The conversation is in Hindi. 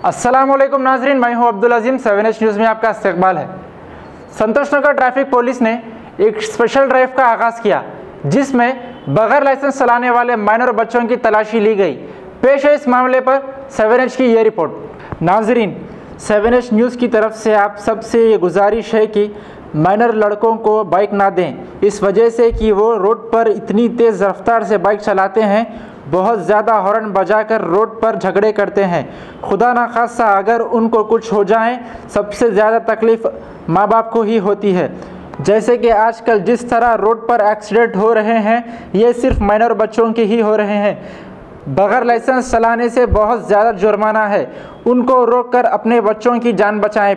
अस्सलामुअलैकुम नाजरीन, मैं हूं अब्दुल अजीम। 7H न्यूज़ में आपका इस्तकबाल है। संतोषनगर ट्रैफिक पुलिस ने एक स्पेशल ड्राइव का आगाज़ किया, जिसमें बगैर लाइसेंस चलाने वाले माइनर बच्चों की तलाशी ली गई। पेश है इस मामले पर 7H की ये रिपोर्ट। नाजरीन, 7H न्यूज़ की तरफ से आप सबसे ये गुजारिश है कि माइनर लड़कों को बाइक ना दें, इस वजह से कि वो रोड पर इतनी तेज़ रफ्तार से बाइक चलाते हैं, बहुत ज़्यादा हॉर्न बजाकर रोड पर झगड़े करते हैं। खुदा ना खास्ता अगर उनको कुछ हो जाए, सबसे ज़्यादा तकलीफ़ माँ बाप को ही होती है। जैसे कि आजकल जिस तरह रोड पर एक्सीडेंट हो रहे हैं, ये सिर्फ माइनर बच्चों के ही हो रहे हैं। बगैर लाइसेंस चलाने से बहुत ज़्यादा जुर्माना है। उनको रोककर अपने बच्चों की जान बचाएं।